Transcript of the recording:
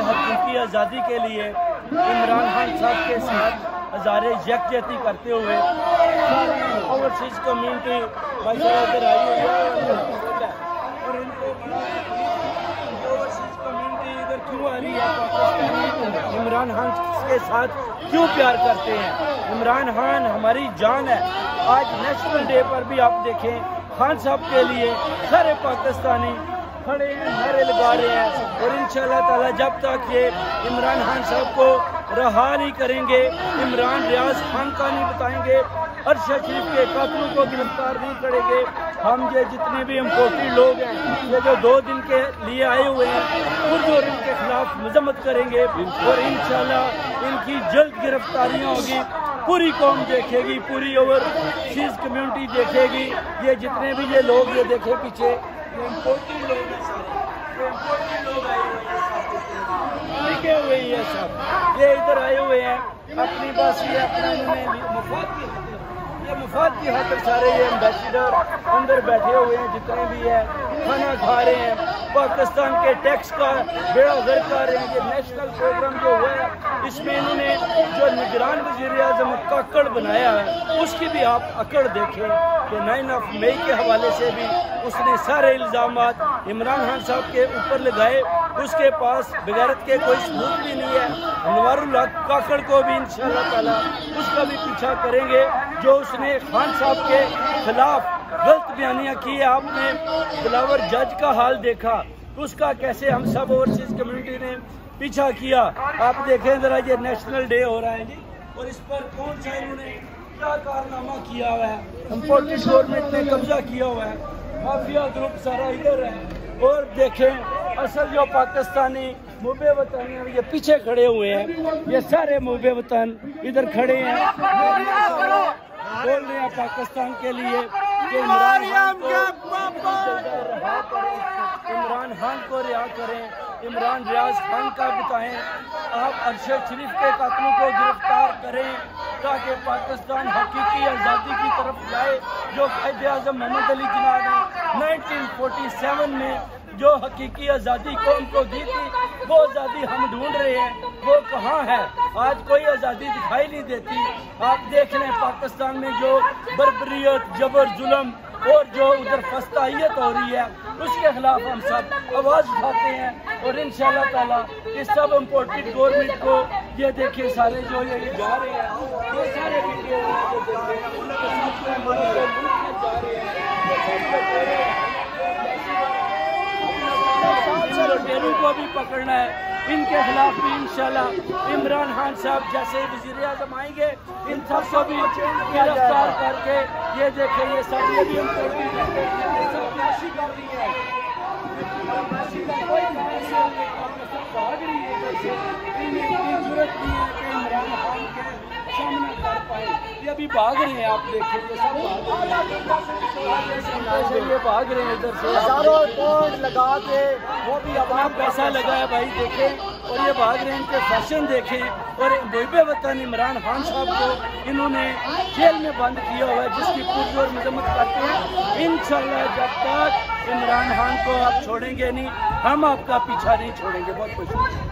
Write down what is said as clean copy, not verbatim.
حقیقی آزادی کے لیے عمران خان صاحب کے ساتھ ہزارے یکجہتی کرتے ہوئے اوورسیز کمیونٹی ادھر آئی ہوئی ہے اور ان کو اوورسیز کمیونٹی ادھر کیوں آ رہی ہے؟ عمران خان کے ساتھ کیوں پیار کرتے ہیں؟ عمران خان ہماری جان ہے۔ آج نیشنل ڈے پر بھی آپ دیکھیں خان صاحب کے لیے سارے پاکستانی کھڑے ہیں، نعرے لگا رہے ہیں، اور انشاءاللہ تعالی جب تک یہ عمران خان صاحب کو رہا نہیں کریں گے، عمران ریاض خان کا نہیں بتائیں گے، ارشد شریف کے قاتلوں کو گرفتار نہیں کریں گے، ہم یہ جتنے بھی امپورٹڈ لوگ ہیں یہ جو 2 دن کے لیے آئے ہوئے ہیں خود اور ان کے خلاف مذمت کریں گے، اور انشاءاللہ ان کی جلد گرفتاریاں ہوگی۔ پوری قوم دیکھے گی، پوری اوورسیز کمیونٹی دیکھے گی، یہ جتنے بھی یہ لوگ یہ دیکھے پیچھے امپورٹڈ لوگ ہیں، لوگ آئے ہوئے ہیں، لکھے ہوئے ہیں سب، یہ ادھر آئے ہوئے ہیں اپنی بس یہ اپنا مفاد کی خاطر سارے یہ امبیسیڈر اندر بیٹھے ہوئے ہیں، جتنے بھی ہیں کھانا کھا رہے ہیں، پاکستان کے ٹیکس کا بیڑا غرق کر رہے ہیں۔ یہ نیشنل پروگرام جو ہوا ہے اس میں انہوں نے جو نگران وزیر اعظم کاکڑ بنایا ہے اس کی بھی آپ اکڑ دیکھیں کہ 9 مئی کے حوالے سے بھی اس نے سارے الزامات عمران خان صاحب کے اوپر لگائے، اس کے پاس بغیرت کے کوئی ثبوت بھی نہیں ہے۔ انوار الحق کاکڑ کو بھی انشاءاللہ تعالی اس کا بھی پیچھا کریں گے، جو اس نے خان صاحب کے خلاف غلط بیانیاں کی ہے۔ آپ نے دلاور جج کا حال دیکھا، اس کا کیسے ہم سب اوورسیز کمیونٹی نے پیچھا کیا۔ آپ دیکھیں ذرا یہ نیشنل ڈے ہو رہا ہے جی، اور اس پر کون سا انہوں نے کیا کارنامہ کیا ہوا ہے؟ امپورٹڈ گورنمنٹ نے قبضہ کیا ہوا ہے، مافیا گروپ سارا ادھر ہے، اور دیکھیں اصل جو پاکستانی محب وطن ہیں یہ پیچھے کھڑے ہوئے ہیں، یہ سارے محب وطن ادھر کھڑے ہیں، بول رہے ہیں پاکستان کے لیے کہ عمران خان کو رہا کریں، عمران ریاض خان کا بتائیں، آپ ارشد شریف کے قاتلوں کو گرفتار کریں تاکہ پاکستان حقیقی آزادی کی طرف جائے، جو قائد اعظم محمد علی جناح نے 1947 میں جو حقیقی آزادی قوم کو دی تھی، وہ آزادی ہم ڈھونڈ رہے ہیں، وہ کہاں ہے؟ آج کوئی آزادی دکھائی نہیں دیتی۔ آپ دیکھ لیں پاکستان میں جو بربریت، جبر، ظلم اور جو ادھر فسطائیت ہو رہی ہے اس کے خلاف ہم سب آواز اٹھاتے ہیں، اور انشاءاللہ تعالی اس سب امپورٹڈ گورنمنٹ کو یہ دیکھیں سارے جو یہ جا رہے ہیں، یہ سارے ویڈیو لٹیروں کو بھی پکڑنا ہے، ان کے خلاف بھی انشاءاللہ عمران خان صاحب جیسے وزیر اعظم آئیں گے ان سب کو بھی گرفتار کر کے یہ دیکھیں یہ سب یہ بھی ہم کر رہی ہے، بھاگ رہی ہے، ضرورت نہیں ہے کہ عمران خان کے سامنا کر پائے، یہ ابھی بھاگ رہے ہیں۔ آپ دیکھیں یہ سب یہ بھاگ رہے ہیں ادھر سے، ہزاروں توڑ لگا کے وہ بھی اپنا پیسہ لگا ہے بھائی دیکھیں، اور یہ بھاگ رہے ہیں، ان کے فیشن دیکھیں، اور محب وطن عمران خان صاحب کو انہوں نے جیل میں بند کیا ہوا ہے، جس کی پوری اور مذمت کرتے ہیں۔ انشاءاللہ جب تک عمران خان کو آپ چھوڑیں گے نہیں، ہم آپ کا پیچھا نہیں چھوڑیں گے۔ بہت خوش